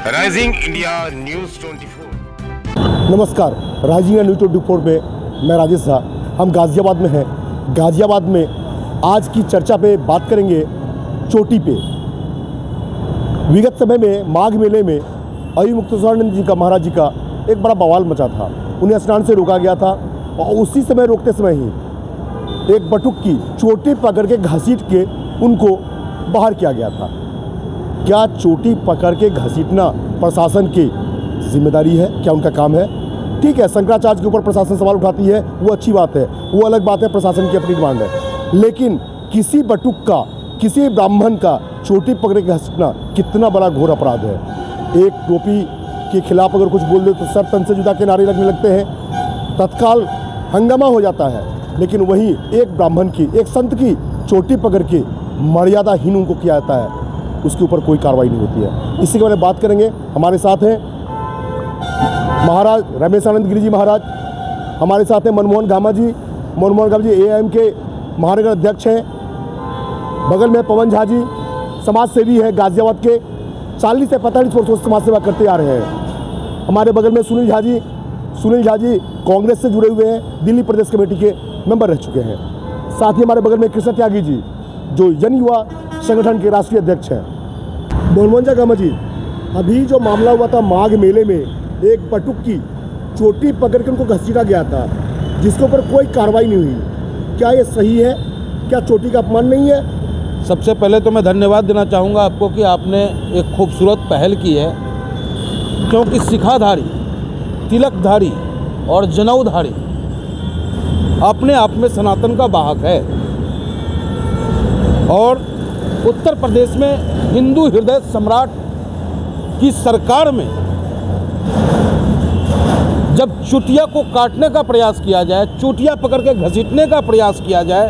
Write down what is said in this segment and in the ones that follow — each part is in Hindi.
Rising India news 24। नमस्कार, राइजिंग इंडिया न्यूज़ 24 पे मैं राजेश झा। हम गाज़ियाबाद में हैं। गाज़ियाबाद में आज की चर्चा पे बात करेंगे चोटी पे। विगत समय में माघ मेले में अय्यूब मुक्तेश्वरानंद जी का महाराज जी का एक बड़ा बवाल मचा था। उन्हें स्नान से रोका गया था और उसी समय रोकते समय ही एक बटुक की चोटी पकड़ के घसीट के उनको बाहर किया गया था। क्या चोटी पकड़ के घसीटना प्रशासन की जिम्मेदारी है? क्या उनका काम है? ठीक है, शंकराचार्य के ऊपर प्रशासन सवाल उठाती है, वो अच्छी बात है, वो अलग बात है, प्रशासन की अपनी डिमांड है। लेकिन किसी बटुक का, किसी ब्राह्मण का चोटी पकड़ के घसीटना कितना बड़ा घोर अपराध है। एक टोपी के खिलाफ अगर कुछ बोल दे तो सर तन से जुदा के नारे लगने लगते हैं, तत्काल हंगामा हो जाता है। लेकिन वहीं एक ब्राह्मण की, एक संत की चोटी पकड़ के मर्यादाहीन उनको किया जाता है, उसके ऊपर कोई कार्रवाई नहीं होती है। इसी के बारे में बात करेंगे। हमारे साथ हैं महाराज रमेशानंद गिरी जी महाराज, हमारे साथ हैं मनमोहन गामा जी। मनमोहन गामा जी AIM के महानगर अध्यक्ष हैं। बगल में पवन झा जी समाज सेवी है, गाज़ियाबाद के 40 से 45 वर्षों से समाज सेवा करते आ रहे हैं। हमारे बगल में सुनील झा जी कांग्रेस से जुड़े हुए हैं, दिल्ली प्रदेश कमेटी के मेंबर रह चुके हैं। साथ ही हमारे बगल में कृष्ण त्यागी जी जो जन युवा संगठन के राष्ट्रीय अध्यक्ष हैं। मनमोहन गामा जी, अभी जो मामला हुआ था माघ मेले में, एक बटुक की चोटी पकड़ के उनको घसीटा गया था जिसके ऊपर कोई कार्रवाई नहीं हुई, क्या ये सही है? क्या चोटी का अपमान नहीं है? सबसे पहले तो मैं धन्यवाद देना चाहूँगा आपको कि आपने एक खूबसूरत पहल की है, क्योंकि सिखाधारी, तिलकधारी और जनेऊधारी अपने आप में सनातन का वाहक है। और उत्तर प्रदेश में हिंदू हृदय सम्राट की सरकार में जब चुटिया को काटने का प्रयास किया जाए, चुटिया पकड़ के घसीटने का प्रयास किया जाए,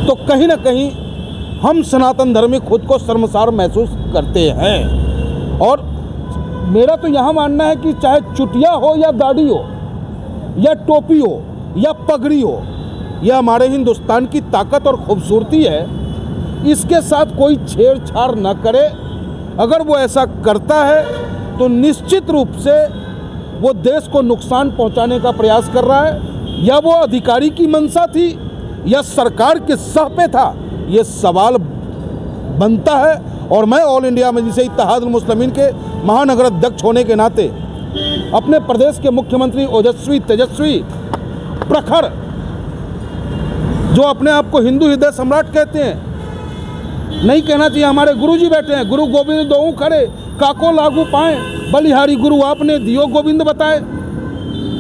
तो कहीं ना कहीं हम सनातन धर्मी खुद को शर्मसार महसूस करते हैं। और मेरा तो यहाँ मानना है कि चाहे चुटिया हो या दाढ़ी हो या टोपी हो या पगड़ी हो, यह हमारे हिंदुस्तान की ताकत और खूबसूरती है। इसके साथ कोई छेड़छाड़ न करे। अगर वो ऐसा करता है तो निश्चित रूप से वो देश को नुकसान पहुंचाने का प्रयास कर रहा है। या वो अधिकारी की मंशा थी या सरकार के सह पे था, ये सवाल बनता है। और मैं ऑल इंडिया मजलिस इत्तेहादुल मुस्लिमीन के महानगर अध्यक्ष होने के नाते अपने प्रदेश के मुख्यमंत्री ओजस्वी, तेजस्वी, प्रखर, जो अपने आप को हिंदू हृदय सम्राट कहते हैं, नहीं कहना चाहिए, हमारे गुरु जी बैठे हैं, गुरु गोविंद दोऊ खड़े काको लागू पाए, बलिहारी गुरु आपने दियो गोविंद बताए।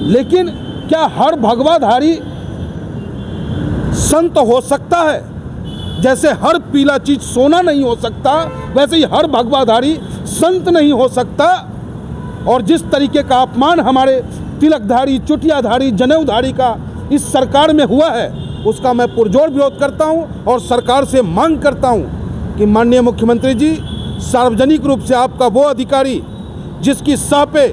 लेकिन क्या हर भगवाधारी संत हो सकता है? जैसे हर पीला चीज सोना नहीं हो सकता, वैसे ही हर भगवाधारी संत नहीं हो सकता। और जिस तरीके का अपमान हमारे तिलकधारी, चुटियाधारी, जनेऊधारी का इस सरकार में हुआ है, उसका मैं पुरजोर विरोध करता हूं और सरकार से मांग करता हूं कि माननीय मुख्यमंत्री जी, सार्वजनिक रूप से आपका वो अधिकारी जिसकी सह पे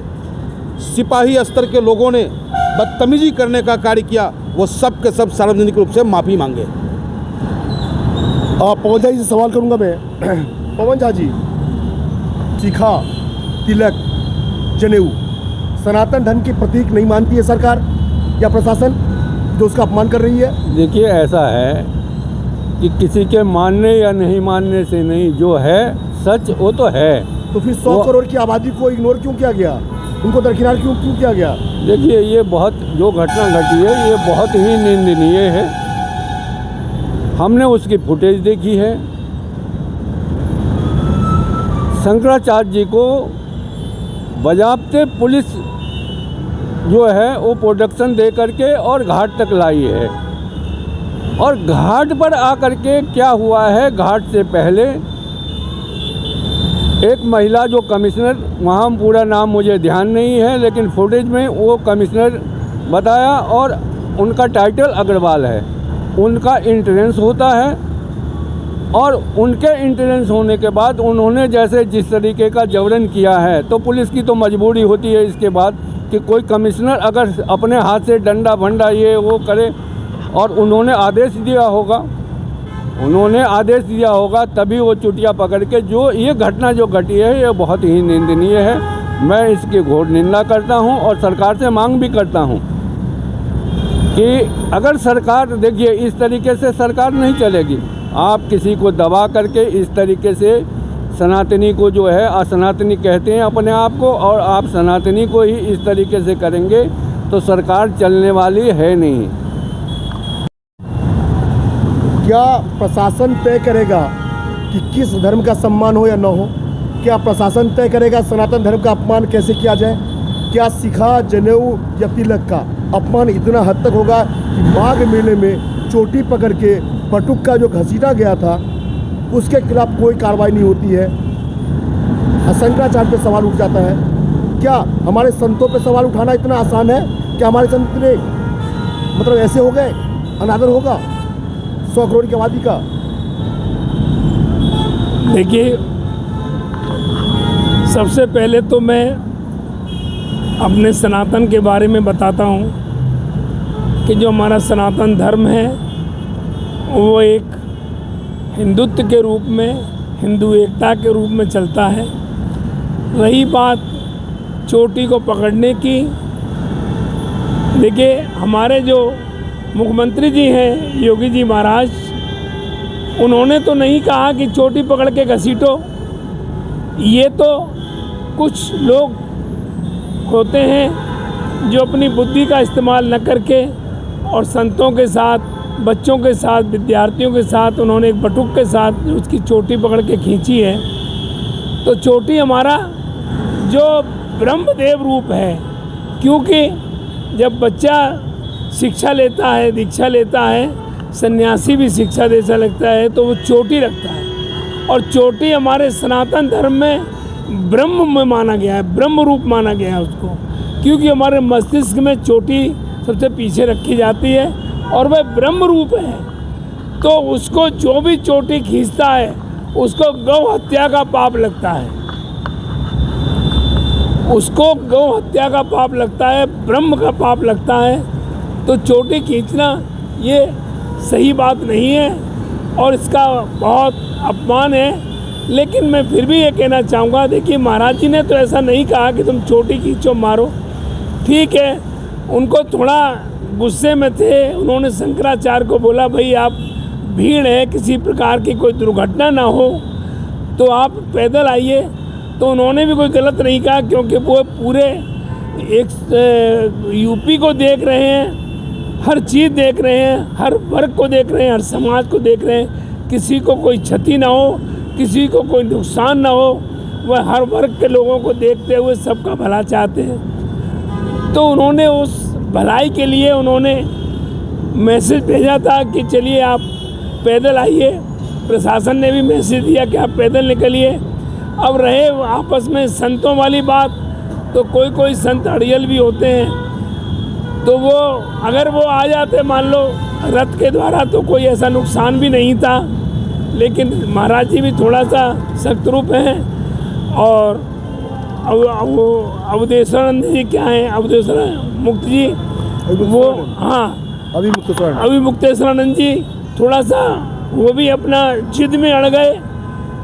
सिपाही स्तर के लोगों ने बदतमीजी करने का कार्य किया, वो सब के सब सार्वजनिक रूप से माफ़ी मांगे। पवन झा जी से सवाल करूंगा मैं। पवन झा जी, शिखा, तिलक, जनेऊ सनातन धर्म की प्रतीक नहीं मानती है सरकार या प्रशासन जो उसका अपमान कर रही है? देखिए, ऐसा है कि किसी के मानने या नहीं मानने से नहीं, जो है सच वो तो है। तो फिर 100 करोड़ की आबादी को इग्नोर क्यों किया गया? उनको दरकिनार क्यों किया गया? देखिए, ये बहुत जो घटना घटी है ये बहुत ही निंदनीय है। हमने उसकी फुटेज देखी है। शंकराचार्य जी को बजाबते पुलिस जो है वो प्रोडक्शन दे करके और घाट तक लाई है। और घाट पर आकर के क्या हुआ है, घाट से पहले एक महिला जो कमिश्नर, वहाँ पूरा नाम मुझे ध्यान नहीं है, लेकिन फुटेज में वो कमिश्नर बताया और उनका टाइटल अग्रवाल है। उनका इंट्रेंस होता है और उनके इंट्रेंस होने के बाद उन्होंने जैसे जिस तरीके का जबरन किया है, तो पुलिस की तो मजबूरी होती है इसके बाद कि कोई कमिश्नर अगर अपने हाथ से डंडा भंडा ये वो करे और उन्होंने आदेश दिया होगा उन्होंने आदेश दिया होगा तभी वो चुटिया पकड़ के, जो ये घटना जो घटी है ये बहुत ही निंदनीय है। मैं इसकी घोर निंदा करता हूं और सरकार से मांग भी करता हूं कि अगर सरकार, देखिए इस तरीके से सरकार नहीं चलेगी। आप किसी को दबा करके इस तरीके से सनातनी को जो है असनातनी कहते हैं अपने आप को, और आप सनातनी को ही इस तरीके से करेंगे तो सरकार चलने वाली है नहीं। क्या प्रशासन तय करेगा कि किस धर्म का सम्मान हो या न हो? क्या प्रशासन तय करेगा सनातन धर्म का अपमान कैसे किया जाए? क्या सिखा, जनेऊ या तिलक का अपमान इतना हद तक होगा कि माघ मेले में चोटी पकड़ के बटुक का जो घसीटा गया था उसके खिलाफ कोई कार्रवाई नहीं होती है? शंकराचार्य पे सवाल उठ जाता है। क्या हमारे संतों पे सवाल उठाना इतना आसान है? क्या हमारे संत ने मतलब ऐसे हो गए? अनादर होगा 100 करोड़ की आबादी का? देखिए, सबसे पहले तो मैं अपने सनातन के बारे में बताता हूँ कि जो हमारा सनातन धर्म है वो एक हिंदुत्व के रूप में, हिंदू एकता के रूप में चलता है। रही बात चोटी को पकड़ने की, देखिए हमारे जो मुख्यमंत्री जी हैं योगी जी महाराज, उन्होंने तो नहीं कहा कि चोटी पकड़ के घसीटो। ये तो कुछ लोग होते हैं जो अपनी बुद्धि का इस्तेमाल न करके और संतों के साथ, बच्चों के साथ, विद्यार्थियों के साथ उन्होंने एक बटुक के साथ उसकी चोटी पकड़ के खींची है। तो चोटी हमारा जो ब्रह्मदेव रूप है, क्योंकि जब बच्चा शिक्षा लेता है, दीक्षा लेता है, सन्यासी भी शिक्षा देता लगता है तो वो चोटी रखता है। और चोटी हमारे सनातन धर्म में ब्रह्म में माना गया है, ब्रह्म रूप माना गया है उसको, क्योंकि हमारे मस्तिष्क में चोटी सबसे पीछे रखी जाती है और वह ब्रह्म रूप है। तो उसको जो भी चोटी खींचता है उसको गौ हत्या का पाप लगता है, उसको गौ हत्या का पाप लगता है, ब्रह्म का पाप लगता है। तो चोटी खींचना ये सही बात नहीं है और इसका बहुत अपमान है। लेकिन मैं फिर भी ये कहना चाहूँगा, देखिए महाराज जी ने तो ऐसा नहीं कहा कि तुम चोटी खींचो मारो, ठीक है, उनको थोड़ा गुस्से में थे। उन्होंने शंकराचार्य को बोला भाई आप भीड़ है, किसी प्रकार की कोई दुर्घटना ना हो तो आप पैदल आइए। तो उन्होंने भी कोई गलत नहीं कहा, क्योंकि वो पूरे एक यूपी को देख रहे हैं, हर चीज़ देख रहे हैं, हर वर्ग को देख रहे हैं, हर समाज को देख रहे हैं, किसी को कोई क्षति ना हो, किसी को कोई नुकसान ना हो। वह हर वर्ग के लोगों को देखते हुए सबका भला चाहते हैं। तो उन्होंने उस भलाई के लिए उन्होंने मैसेज भेजा था कि चलिए आप पैदल आइए। प्रशासन ने भी मैसेज दिया कि आप पैदल निकलिए। अब रहे आपस में संतों वाली बात, तो कोई कोई संत अड़ियल भी होते हैं, तो वो अगर वो आ जाते मान लो रथ के द्वारा तो कोई ऐसा नुकसान भी नहीं था। लेकिन महाराज जी भी थोड़ा सा सख्त रूप हैं। और अवधेश्वरानंद जी क्या हैं, अवधेश्वर मुक्त जी, वो हाँ अभी मुक्तेश्वरानंद जी थोड़ा सा वो भी अपना जिद में अड़ गए,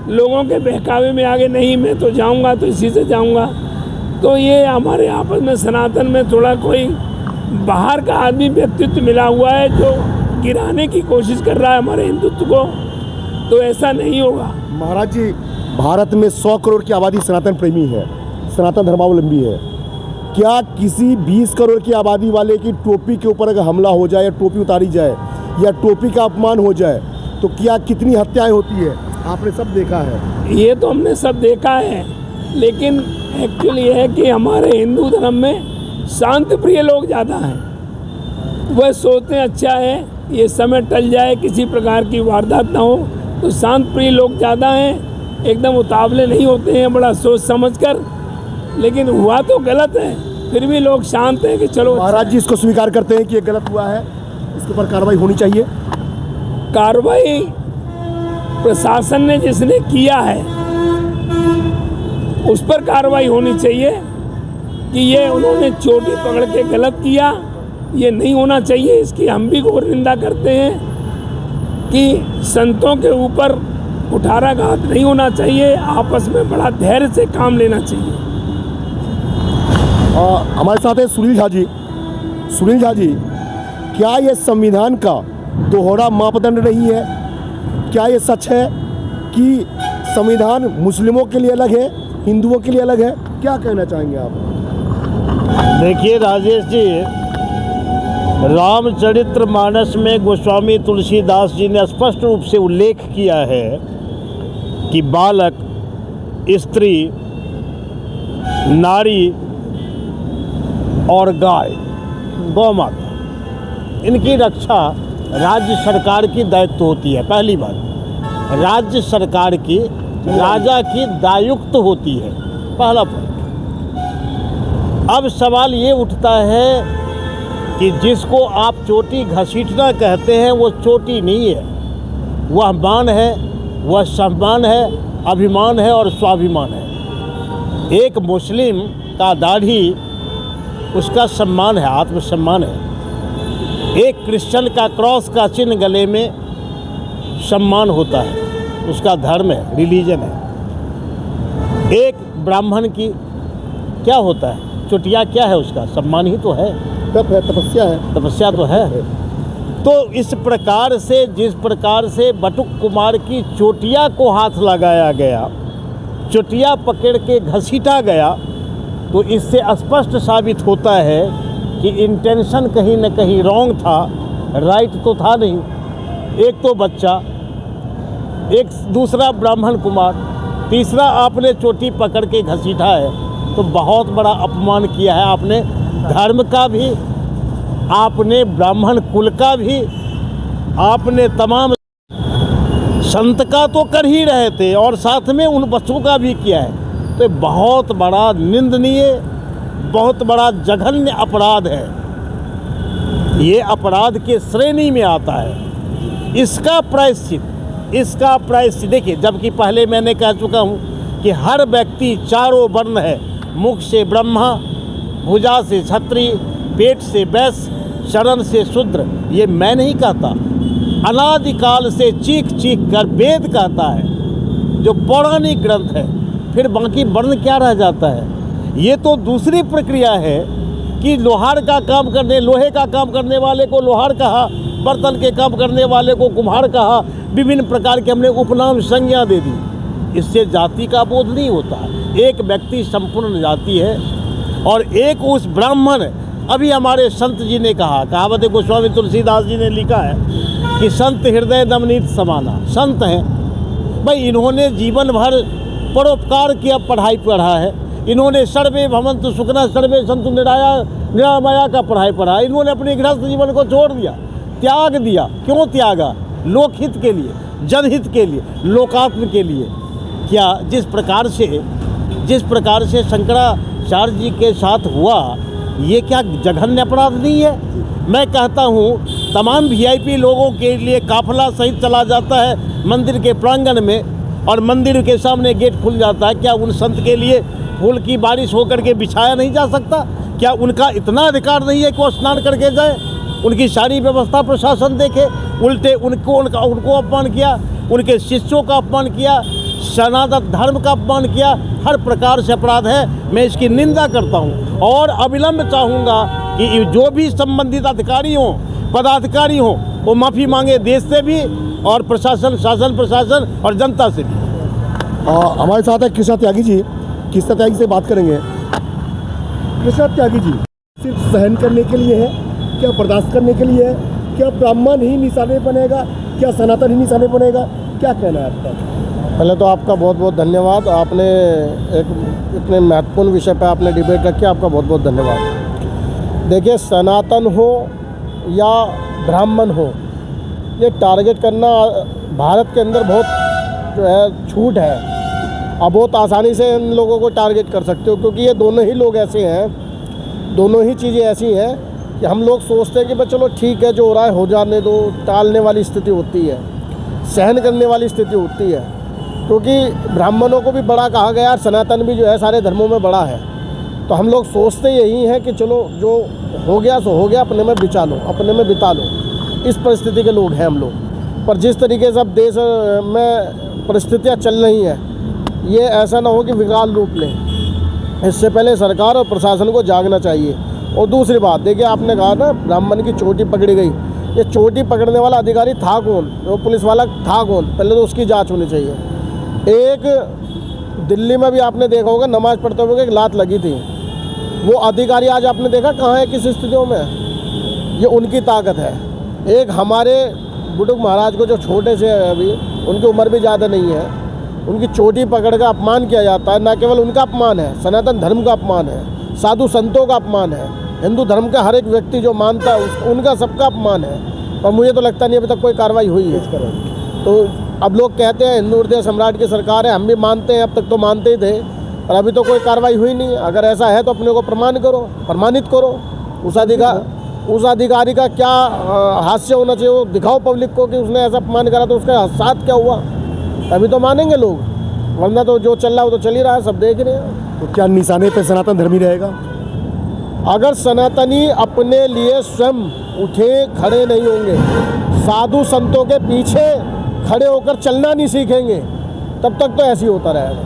लोगों के बहकावे में आगे नहीं मैं तो जाऊंगा तो इसी से जाऊंगा। तो ये हमारे आपस में सनातन में थोड़ा कोई बाहर का आदमी व्यक्तित्व मिला हुआ है जो गिराने की कोशिश कर रहा है हमारे हिंदुत्व को, तो ऐसा नहीं होगा। महाराज जी, भारत में 100 करोड़ की आबादी सनातन प्रेमी है, सनातन धर्मावलंबी है। क्या किसी 20 करोड़ की आबादी वाले की टोपी के ऊपर अगर हमला हो जाए या टोपी उतारी जाए या टोपी का अपमान हो जाए तो क्या कितनी हत्याएं होती है? आपने सब देखा है। ये तो हमने सब देखा है, लेकिन एक्चुअली ये है कि हमारे हिंदू धर्म में शांत प्रिय लोग ज़्यादा हैं। वह सोचते हैं अच्छा है ये समय टल जाए, किसी प्रकार की वारदात ना हो, तो शांत प्रिय लोग ज़्यादा हैं, एकदम उतावले नहीं होते हैं, बड़ा सोच समझ कर। लेकिन हुआ तो गलत है, फिर भी लोग शांत हैं कि चलो। महाराज जी इसको स्वीकार करते हैं कि ये गलत हुआ है, इसके ऊपर कार्रवाई होनी चाहिए? कार्रवाई प्रशासन ने जिसने किया है उस पर कार्रवाई होनी चाहिए कि ये उन्होंने चोटी पकड़ के गलत किया, ये नहीं होना चाहिए। इसकी हम भी घोर निंदा करते हैं कि संतों के ऊपर कुठाराघात नहीं होना चाहिए, आपस में बड़ा धैर्य से काम लेना चाहिए। हमारे साथ है सुनील झा जी। सुनील झा जी, क्या ये संविधान का दोहरा मापदंड नहीं है? क्या ये सच है कि संविधान मुस्लिमों के लिए अलग है, हिंदुओं के लिए अलग है? क्या कहना चाहेंगे आप? देखिए राजेश जी, रामचरितमानस में गोस्वामी तुलसीदास जी ने स्पष्ट रूप से उल्लेख किया है कि बालक, स्त्री, नारी और गाय, गौ माता, इनकी रक्षा राज्य सरकार की दायित्व होती है। पहली बात, राज्य सरकार की, राजा की दायुक्त होती है, पहला पॉइंट। अब सवाल ये उठता है कि जिसको आप चोटी घसीटना कहते हैं वो चोटी नहीं है, वह मान है, वह सम्मान है, अभिमान है और स्वाभिमान है। एक मुस्लिम का दाढ़ी उसका सम्मान है, आत्मसम्मान है। एक क्रिश्चियन का क्रॉस का चिन्ह गले में सम्मान होता है, उसका धर्म है, रिलीजन है। एक ब्राह्मण की क्या होता है, चोटिया क्या है, उसका सम्मान ही तो है, तप है, तपस्या है, तपस्या तो है। तो इस प्रकार से, जिस प्रकार से बटुक कुमार की चोटिया को हाथ लगाया गया, चोटिया पकड़ के घसीटा गया, तो इससे स्पष्ट साबित होता है कि इंटेंशन कहीं न कहीं रॉन्ग था, राइट तो था नहीं। एक तो बच्चा, एक दूसरा ब्राह्मण कुमार, तीसरा आपने चोटी पकड़ के घसीटा है, तो बहुत बड़ा अपमान किया है आपने, धर्म का भी, आपने ब्राह्मण कुल का भी, आपने तमाम संत का तो कर ही रहे थे और साथ में उन बच्चों का भी किया है। तो बहुत बड़ा निंदनीय, बहुत बड़ा जघन्य अपराध है, ये अपराध के श्रेणी में आता है। इसका प्रायश्चित देखिए, जबकि पहले मैंने कह चुका हूँ कि हर व्यक्ति चारों वर्ण है, मुख से ब्रह्मा, भुजा से क्षत्रिय, पेट से वैश्य, शरण से शूद्र। ये मैं नहीं कहता, अनादिकाल से चीख चीख कर वेद कहता है, जो पौराणिक ग्रंथ है। फिर बाकी वर्ण क्या रह जाता है? ये तो दूसरी प्रक्रिया है कि लोहार का काम करने, लोहे का काम करने वाले को लोहार कहा, बर्तन के काम करने वाले को कुम्हार कहा, विभिन्न प्रकार के हमने उपनाम संज्ञा दे दी। इससे जाति का बोध नहीं होता। एक व्यक्ति संपूर्ण जाति है और एक उस ब्राह्मण, अभी हमारे संत जी ने कहा, कहावत गोस्वामी तुलसीदास जी ने लिखा है कि संत हृदय दमनीत समाना। संत हैं भाई, इन्होंने जीवन भर परोपकार किया, पढ़ाई पढ़ा है, इन्होंने सर्वे भवन्तु सुखिनः सर्वे सन्तु निरामया का पढ़ाई पढ़ा। इन्होंने अपने गृहस्थ जीवन को छोड़ दिया, त्याग दिया। क्यों त्यागा? लोकहित के लिए, जनहित के लिए, लोकात्म के लिए। क्या जिस प्रकार से शंकराचार्य जी के साथ हुआ, ये क्या जघन्य अपराध नहीं है? मैं कहता हूँ तमाम वीआईपी लोगों के लिए काफिला सहित चला जाता है मंदिर के प्रांगण में और मंदिर के सामने गेट खुल जाता है। क्या उन संत के लिए फूल की बारिश होकर के बिछाया नहीं जा सकता? क्या उनका इतना अधिकार नहीं है कि वो स्नान करके जाए? उनकी सारी व्यवस्था प्रशासन देखे। उल्टे उनको अपमान किया, उनके शिष्यों का अपमान किया, सनातन धर्म का अपमान किया। हर प्रकार से अपराध है, मैं इसकी निंदा करता हूँ और अविलंब चाहूँगा कि जो भी संबंधित अधिकारी हों, पदाधिकारी हों, वो माफ़ी मांगे, देश से भी और प्रशासन, शासन प्रशासन और जनता से भी। हमारे साथ है कृष्णा त्यागी जी। कृष्णा त्यागी से बात करेंगे। कृष्णा त्यागी जी, सिर्फ सहन करने के लिए है क्या, बर्दाश्त करने के लिए है क्या? ब्राह्मण ही निशाने बनेगा क्या, सनातन ही निशाने बनेगा? क्या कहना है आपका? पहले तो आपका बहुत बहुत धन्यवाद। आपने एक इतने महत्वपूर्ण विषय पर आपने डिबेट रखी, आपका बहुत बहुत धन्यवाद। देखिए, सनातन हो या ब्राह्मण हो, ये टारगेट करना भारत के अंदर बहुत जो है छूट है। अब बहुत आसानी से इन लोगों को टारगेट कर सकते हो, क्योंकि ये दोनों ही लोग ऐसे हैं, दोनों ही चीज़ें ऐसी हैं कि हम लोग सोचते हैं कि भाई चलो ठीक है, जो हो रहा है हो जाने दो। टालने वाली स्थिति होती है, सहन करने वाली स्थिति होती है, क्योंकि ब्राह्मणों को भी बड़ा कहा गया और सनातन भी जो है सारे धर्मों में बड़ा है। तो हम लोग सोचते यही हैं कि चलो जो हो गया सो हो गया, अपने में बिता लो, अपने में बिता लो। इस परिस्थिति के लोग हैं हम लोग। पर जिस तरीके से अब देश में परिस्थितियाँ चल रही हैं, ये ऐसा ना हो कि विकराल रूप लें। इससे पहले सरकार और प्रशासन को जागना चाहिए। और दूसरी बात देखिए, आपने कहा ना ब्राह्मण की चोटी पकड़ी गई, ये चोटी पकड़ने वाला अधिकारी था कौन, वो पुलिस वाला था कौन, पहले तो उसकी जांच होनी चाहिए। एक दिल्ली में भी आपने देखा होगा, नमाज पढ़ते हुए एक लात लगी थी, वो अधिकारी आज आपने देखा कहाँ है, किस स्थितियों में। ये उनकी ताकत है। एक हमारे बुजुर्ग महाराज को जो छोटे से अभी, उनकी उम्र भी ज़्यादा नहीं है, उनकी चोटी पकड़ का अपमान किया जाता है। न केवल उनका अपमान है, सनातन धर्म का अपमान है, साधु संतों का अपमान है, हिंदू धर्म का हर एक व्यक्ति जो मानता है उनका सबका अपमान है। और मुझे तो लगता नहीं अभी तक कोई कार्रवाई हुई है। तो अब लोग कहते हैं हिंदू हृदय सम्राट की सरकार है, हम भी मानते हैं, अब तक तो मानते ही थे, और अभी तो कोई कार्रवाई हुई नहीं। अगर ऐसा है तो अपने को प्रमाणित करो। उस अधिकारी का क्या हास्य होना चाहिए, वो दिखाओ पब्लिक को कि उसने ऐसा अपमान करा, तो उसका साथ क्या हुआ, तभी तो मानेंगे लोग। वरना तो जो चल रहा है वो तो चल ही रहा है, सब देख रहे हैं। तो क्या निशाने पे सनातन धर्मी रहेगा? अगर सनातनी अपने लिए स्वयं उठे खड़े नहीं होंगे, साधु संतों के पीछे खड़े होकर चलना नहीं सीखेंगे, तब तक तो ऐसे ही होता रहेगा।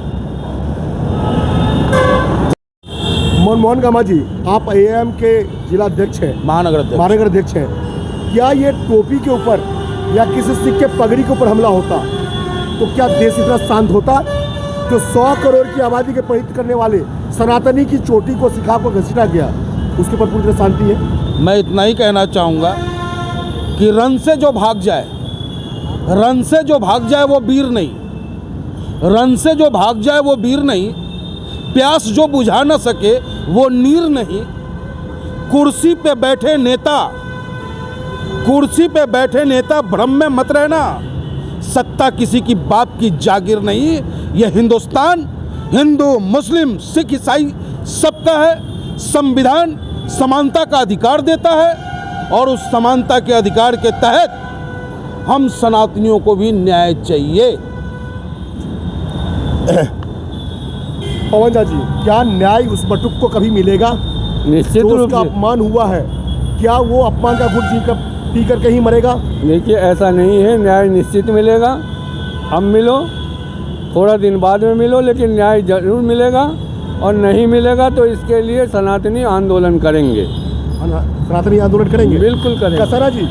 मनमोहन गामा जी, आप एएम के जिला अध्यक्ष हैं, महानगर अध्यक्ष हैं। क्या ये टोपी के ऊपर या किसी सिख के पगड़ी के ऊपर हमला होता तो क्या देश इतना शांत होता? जो 100 करोड़ की आबादी के पवित्र करने वाले सनातनी की चोटी को सिखा को घसीटा गया, उसके ऊपर पूरी तरह शांति है। मैं इतना ही कहना चाहूँगा कि रन से जो भाग जाए वो वीर नहीं, रन से जो भाग जाए वो वीर नहीं, प्यास जो बुझा न सके वो नीर नहीं। कुर्सी पे बैठे नेता भ्रम में मत रहना, सत्ता किसी की बाप की जागीर नहीं। यह हिंदुस्तान हिंदू मुस्लिम सिख ईसाई सबका है। संविधान समानता का अधिकार देता है और उस समानता के अधिकार के तहत हम सनातनियों को भी न्याय चाहिए। पवन जी, क्या न्याय उस बटुक को कभी मिलेगा? निश्चित जो रूप उसका से। अपमान हुआ है, क्या वो अपमान का घुट पी कर के ही मरेगा? देखिए, ऐसा नहीं है, न्याय निश्चित मिलेगा। अब मिलो, थोड़ा दिन बाद में मिलो, लेकिन न्याय जरूर मिलेगा। और नहीं मिलेगा तो इसके लिए सनातनी आंदोलन करेंगे। सनातनी आंदोलन करेंगे? बिल्कुल करेंगे। कसरा जी,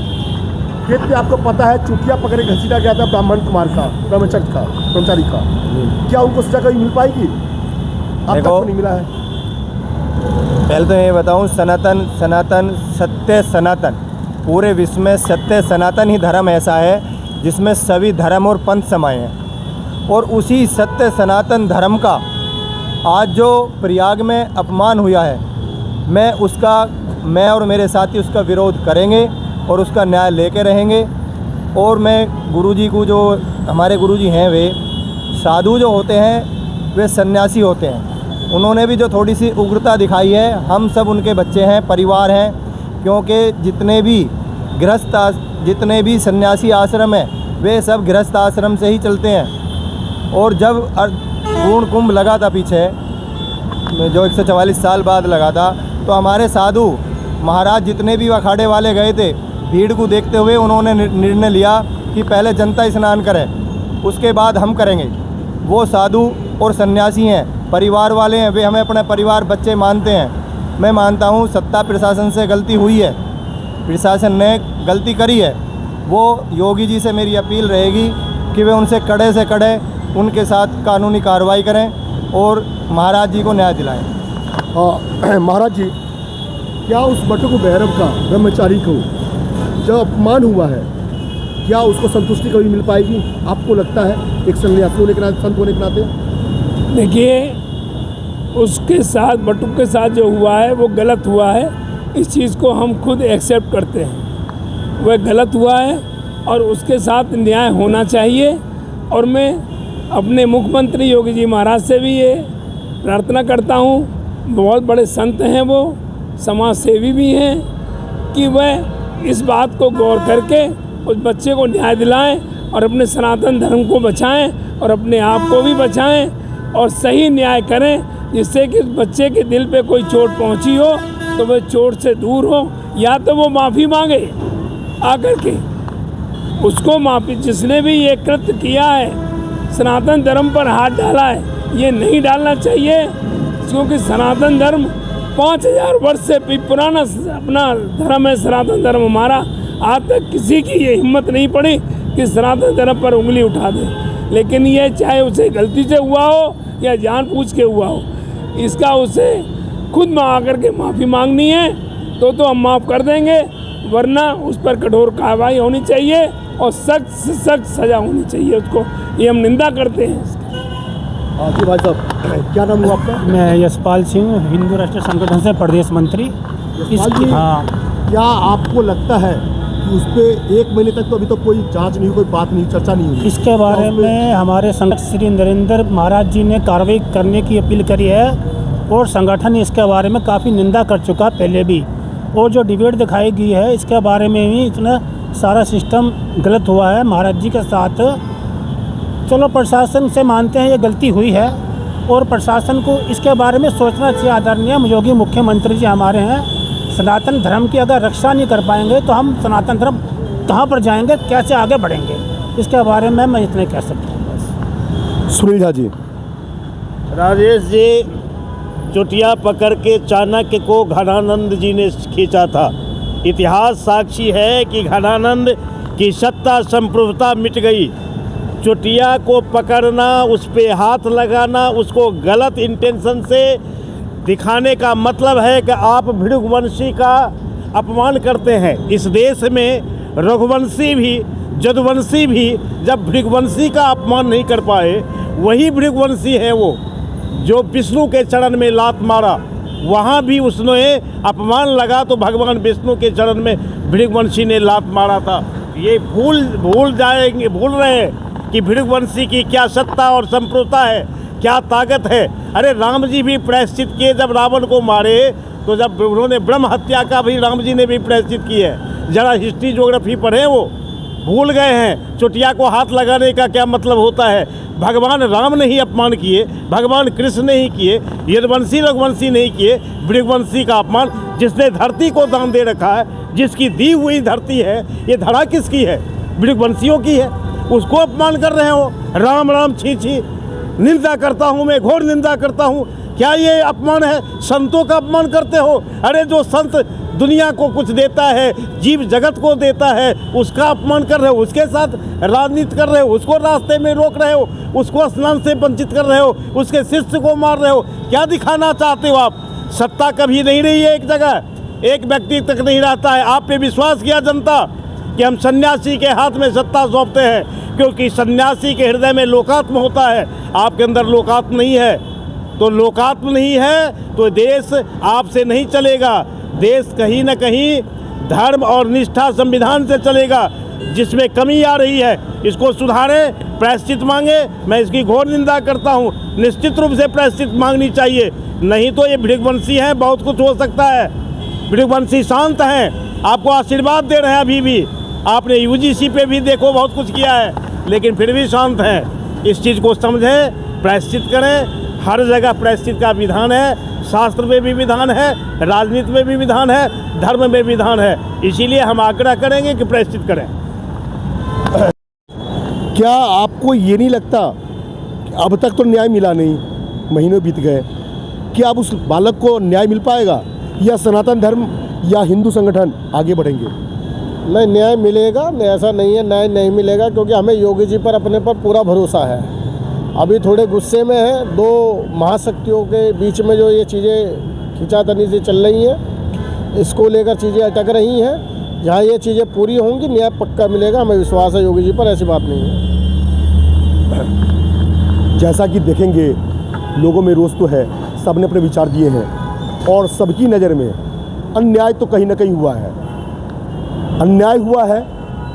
खेत पे आपको पता है चुटिया पकड़े घसीटा गया था ब्राह्मण कुमार का, ब्रह्मचारी का, क्या उनको सजा कभी मिल पाएगी? अब तक तो नहीं मिला है। पहले तो ये बताऊं, सनातन सत्य सनातन, पूरे विश्व में सत्य सनातन ही धर्म ऐसा है जिसमें सभी धर्म और पंथ समाये हैं। और उसी सत्य सनातन धर्म का आज जो प्रयाग में अपमान हुआ है, मैं और मेरे साथी उसका विरोध करेंगे और उसका न्याय लेके रहेंगे। और मैं गुरुजी को, जो हमारे गुरुजी हैं, वे साधु जो होते हैं वे सन्यासी होते हैं, उन्होंने भी जो थोड़ी सी उग्रता दिखाई है, हम सब उनके बच्चे हैं, परिवार हैं। क्योंकि जितने भी सन्यासी आश्रम हैं वे सब गृहस्थ आश्रम से ही चलते हैं। और जब पूर्ण कुंभ लगा था पीछे, जो 144 साल बाद लगा था, तो हमारे साधु महाराज जितने भी अखाड़े वाले गए थे, भीड़ को देखते हुए उन्होंने निर्णय लिया कि पहले जनता स्नान करे, उसके बाद हम करेंगे। वो साधु और सन्यासी हैं, परिवार वाले हैं, वे हमें अपने परिवार बच्चे मानते हैं। मैं मानता हूँ सत्ता प्रशासन से गलती हुई है, प्रशासन ने गलती करी है। वो योगी जी से मेरी अपील रहेगी कि वे उनसे कड़े से कड़े उनके साथ कानूनी कार्रवाई करें और महाराज जी को न्याय दिलाएं। महाराज जी, क्या उस बटुक भैरव का, ब्रह्मचारी को जो अपमान हुआ है, क्या उसको संतुष्टि कभी मिल पाएगी? आपको लगता है एक सन्यासी होने के नाते, संत होने के नाते? देखिए, उसके साथ, बटुक के साथ जो हुआ है वो गलत हुआ है। इस चीज़ को हम खुद एक्सेप्ट करते हैं, वह गलत हुआ है और उसके साथ न्याय होना चाहिए। और मैं अपने मुख्यमंत्री योगी जी महाराज से भी ये प्रार्थना करता हूँ, बहुत बड़े संत हैं, वो समाज सेवी भी हैं, कि वह इस बात को गौर करके उस बच्चे को न्याय दिलाएं और अपने सनातन धर्म को बचाएं और अपने आप को भी बचाएं और सही न्याय करें, जिससे कि उस बच्चे के दिल पे कोई चोट पहुंची हो तो वह चोट से दूर हो, या तो वो माफ़ी मांगे आकर के, उसको माफी, जिसने भी ये कृत्य किया है, सनातन धर्म पर हाथ डाला है, ये नहीं डालना चाहिए, क्योंकि सनातन धर्म 5000 वर्ष से भी पुराना अपना धर्म है। सनातन धर्म हमारा, आज तक किसी की ये हिम्मत नहीं पड़ी कि सनातन धर्म पर उंगली उठा दे। लेकिन ये चाहे उसे गलती से हुआ हो या जानबूझ के हुआ हो, इसका उसे खुद में आकर के माफ़ी मांगनी है तो हम माफ़ कर देंगे, वरना उस पर कठोर कार्रवाई होनी चाहिए और सख्त से सख्त सज़ा होनी चाहिए उसको। ये हम निंदा करते हैं। जी भाई साहब, क्या नाम हुआ आपका? मैं यशपाल सिंह, हिंदू राष्ट्र संगठन से प्रदेश मंत्री। यशपाल जी, हाँ, क्या आपको लगता है कि उस पर 1 महीने तक तो अभी तक कोई जांच नहीं हुई, कोई बात नहीं, चर्चा नहीं हुई? इसके बारे में हमारे संगठन श्री नरेंद्र महाराज जी ने कार्रवाई करने की अपील करी है और संगठन इसके बारे में काफ़ी निंदा कर चुका पहले भी। और जो डिबेट दिखाई गई है इसके बारे में भी इतना सारा सिस्टम गलत हुआ है महाराज जी के साथ। चलो, प्रशासन से मानते हैं ये गलती हुई है और प्रशासन को इसके बारे में सोचना चाहिए। आदरणीय योगी मुख्यमंत्री जी हमारे हैं, सनातन धर्म की अगर रक्षा नहीं कर पाएंगे तो हम सनातन धर्म कहाँ पर जाएंगे, कैसे आगे बढ़ेंगे, इसके बारे में मैं इतने कह सकता हूँ बस। सुनील झा जी। राजेश जी, चुटिया पकड़ के चाणक्य को घनानंद जी ने खींचा था। इतिहास साक्षी है कि घनानंद की सत्ता संप्रभुता मिट गई। चुटिया को पकड़ना, उस पे हाथ लगाना, उसको गलत इंटेंशन से दिखाने का मतलब है कि आप भृगुवंशी का अपमान करते हैं। इस देश में रघुवंशी भी, जदुवंशी भी जब भृगुवंशी का अपमान नहीं कर पाए, वही भृगुवंशी है वो जो विष्णु के चरण में लात मारा। वहाँ भी उसने अपमान लगा तो भगवान विष्णु के चरण में भृगुवंशी ने लात मारा था। ये भूल रहे हैं कि भृगुवंशी की क्या सत्ता और संप्रभुता है, क्या ताकत है। अरे राम जी भी प्रायश्चित किए जब रावण को मारे, तो जब उन्होंने ब्रह्म हत्या का भी राम जी ने भी प्रायश्चित किए। जरा हिस्ट्री ज्योग्राफी पढ़े, वो भूल गए हैं चुटिया को हाथ लगाने का क्या मतलब होता है। भगवान राम ने ही अपमान किए, भगवान कृष्ण ने ही किए, यदुवंशी रघुवंशी नहीं किए। भृगुवंशी का अपमान, जिसने धरती को दान दे रखा है, जिसकी दी हुई धरती है, ये धरा किसकी है? भृगुवंशियों की है। उसको अपमान कर रहे हो। राम राम छी छी, निंदा करता हूँ मैं, घोर निंदा करता हूँ। क्या ये अपमान है? संतों का अपमान करते हो। अरे जो संत दुनिया को कुछ देता है, जीव जगत को देता है, उसका अपमान कर रहे हो, उसके साथ राजनीति कर रहे हो, उसको रास्ते में रोक रहे हो, उसको स्नान से वंचित कर रहे हो, उसके शिष्य को मार रहे हो। क्या दिखाना चाहते हो आप? सत्ता कभी नहीं रही है एक जगह, एक व्यक्ति तक नहीं रहता है। आप पे विश्वास किया जनता कि हम सन्यासी के हाथ में सत्ता सौंपते हैं, क्योंकि सन्यासी के हृदय में लोकात्म होता है। आपके अंदर लोकात्म नहीं है, तो लोकात्म नहीं है तो देश आपसे नहीं चलेगा। देश कहीं न कहीं धर्म और निष्ठा संविधान से चलेगा, जिसमें कमी आ रही है। इसको सुधारें, प्रायश्चित मांगे। मैं इसकी घोर निंदा करता हूँ। निश्चित रूप से प्रायश्चित मांगनी चाहिए, नहीं तो ये भृगुवंशी हैं, बहुत कुछ हो सकता है। भृगुवंशी शांत हैं, आपको आशीर्वाद दे रहे हैं। अभी भी आपने यूजीसी पे भी देखो बहुत कुछ किया है, लेकिन फिर भी शांत हैं। इस चीज़ को समझें, प्रायश्चित करें। हर जगह प्रायश्चित का विधान है, शास्त्र में भी विधान है, राजनीति में भी विधान है, धर्म में विधान है। इसीलिए हम आग्रह करेंगे कि प्रायश्चित करें। क्या आपको ये नहीं लगता, अब तक तो न्याय मिला नहीं, महीनों बीत गए, कि अब उस बालक को न्याय मिल पाएगा, या सनातन धर्म या हिंदू संगठन आगे बढ़ेंगे? नहीं, न्याय मिलेगा, ऐसा नहीं है न्याय नहीं मिलेगा, क्योंकि हमें योगी जी पर अपने पर पूरा भरोसा है। अभी थोड़े गुस्से में है, दो महाशक्तियों के बीच में जो ये चीज़ें खींचातानी से चल रही हैं, इसको लेकर चीज़ें अटक रही हैं। जहाँ ये चीज़ें पूरी होंगी, न्याय पक्का मिलेगा, हमें विश्वास है योगी जी पर, ऐसी बात नहीं है। जैसा कि देखेंगे, लोगों में रोष तो है, सब ने अपने विचार दिए हैं, और सबकी नज़र में अन्याय तो कहीं ना कहीं हुआ है। अन्याय हुआ है,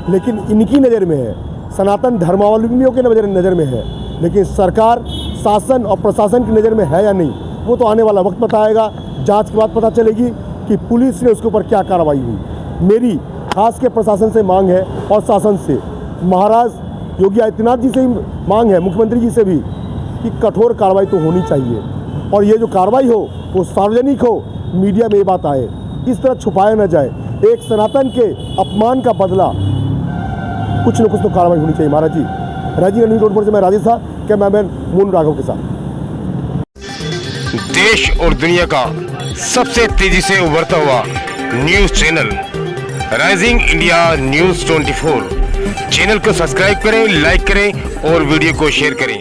लेकिन इनकी नज़र में है, सनातन धर्मावलंबियों के नज़र में है। लेकिन सरकार, शासन और प्रशासन की नज़र में है या नहीं, वो तो आने वाला वक्त बताएगा। जांच के बाद पता चलेगी कि पुलिस ने उसके ऊपर क्या कार्रवाई हुई। मेरी खास के प्रशासन से मांग है, और शासन से, महाराज योगी आदित्यनाथ जी से ही मांग है, मुख्यमंत्री जी से भी, कि कठोर कार्रवाई तो होनी चाहिए। और ये जो कार्रवाई हो वो सार्वजनिक हो, मीडिया में ये बात आए, इस तरह छुपाया न जाए। एक सनातन के अपमान का बदला कुछ न कुछ तो कार्रवाई होनी चाहिए महाराज जी। राजीव न्यूज़ 24 से मैं राजेश शाह, कैमरामैन मोनू राघव के साथ। देश और दुनिया का सबसे तेजी से उभरता हुआ news channel rising India news 24। Channel को सब्सक्राइब करें, लाइक करें और वीडियो को शेयर करें।